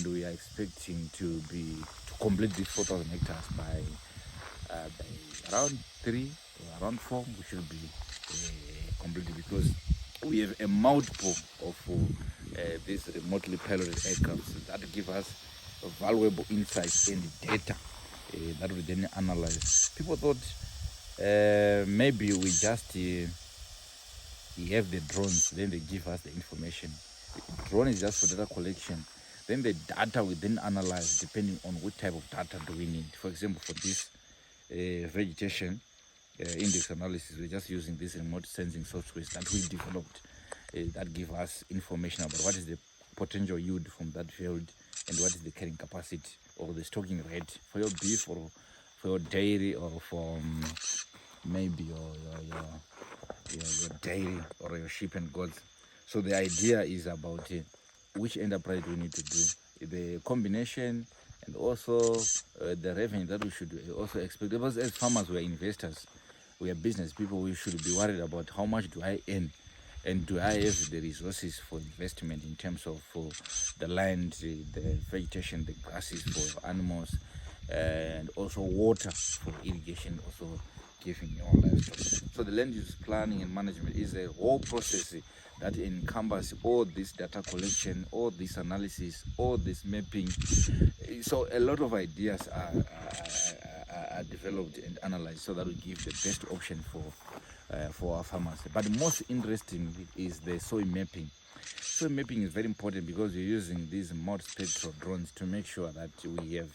and we are expecting to complete this 4,000 hectares by around 3 or around 4. We should be completed, because we have a multiple of these remotely piloted aircrafts that give us valuable insights and data that we then analyze. People thought maybe we just have the drones, then they give us the information. The drone is just for data collection. Then the data we then analyze depending on what type of data do we need. For example, for this vegetation index analysis, we're just using these remote sensing software that we developed that give us information about what is the potential yield from that field and what is the carrying capacity or the stocking rate for your beef or for your dairy or for maybe your dairy or your sheep and goats. So the idea is about which enterprise we need to do, the combination, and also the revenue that we should also expect. Because as farmers, we are investors, we are business people. We should be worried about how much do I earn, and do I have the resources for investment in terms of the land, the vegetation, the grasses for animals, and also water for irrigation, also giving your livestock. So the land use planning and management is a whole process that encompasses all this data collection, all this analysis, all this mapping. So a lot of ideas are developed and analyzed so that we give the best option for our farmers. But most interesting is the soil mapping. Soil mapping is very important because we're using these multispectral drones to make sure that we have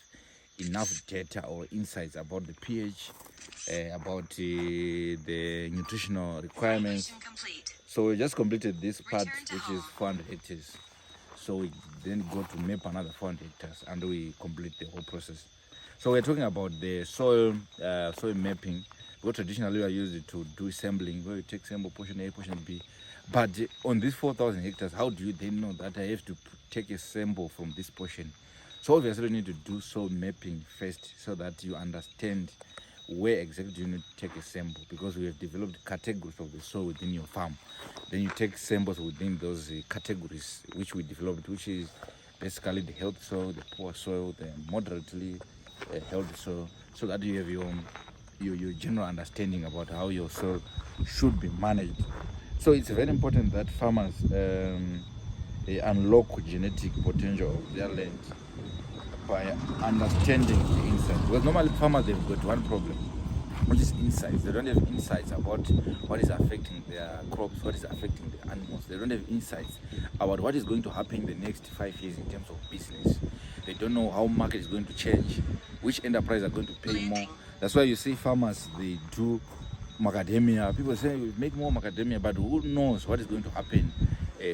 enough data or insights about the pH, about the nutritional requirements. So we just completed this part, which is 400 hectares. So we then go to map another 400 hectares and we complete the whole process. So we're talking about the soil mapping. Because traditionally we are used to do sampling, where you take sample portion A, portion B. But on these 4,000 hectares, how do you then know that I have to take a sample from this portion? So obviously you need to do soil mapping first so that you understand where exactly you need to take a sample, because we have developed categories of the soil within your farm. Then you take samples within those categories which we developed, which is basically the healthy soil, the poor soil, the moderately healthy soil, so that you have your general understanding about how your soil should be managed. So it's very important that farmers unlock genetic potential of their land by understanding the insights. Because normally farmers, they've got one problem, which is insights. They don't have insights about what is affecting their crops, what is affecting the animals. They don't have insights about what is going to happen in the next 5 years in terms of business. They don't know how market is going to change, which enterprise are going to pay more. That's why you see farmers, they do macadamia. People say we make more macadamia, but who knows what is going to happen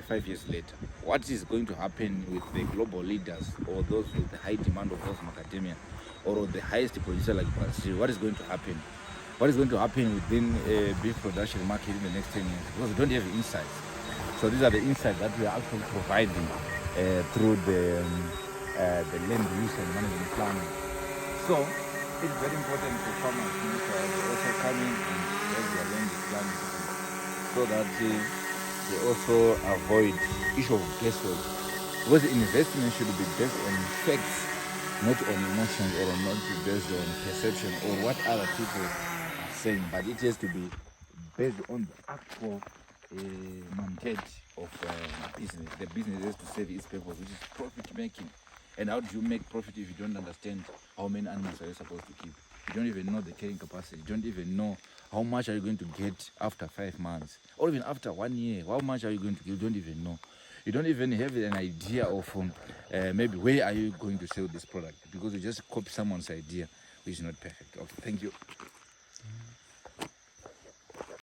5 years later? What is going to happen with the global leaders or those with the high demand of those macadamia, or the highest producer like Brazil? What is going to happen? What is going to happen within beef production market in the next 10 years? Because we don't have insights. So these are the insights that we are actually providing through the land use and management planning. So it's very important for farmers to also come in and have their land planning, so that they also avoid issue of guesswork. Because investment should be based on facts, not on emotions, or not based on perception or what other people are saying, but it has to be based on the actual mandate of business. The business has to serve its purpose, which is profit making. And how do you make profit if you don't understand how many animals are you supposed to keep? You don't even know the carrying capacity. You don't even know how much are you going to get after 5 months, or even after 1 year. How much are you going to get? You don't even know. You don't even have an idea of maybe where are you going to sell this product, because you just copy someone's idea, which is not perfect. Okay, thank you.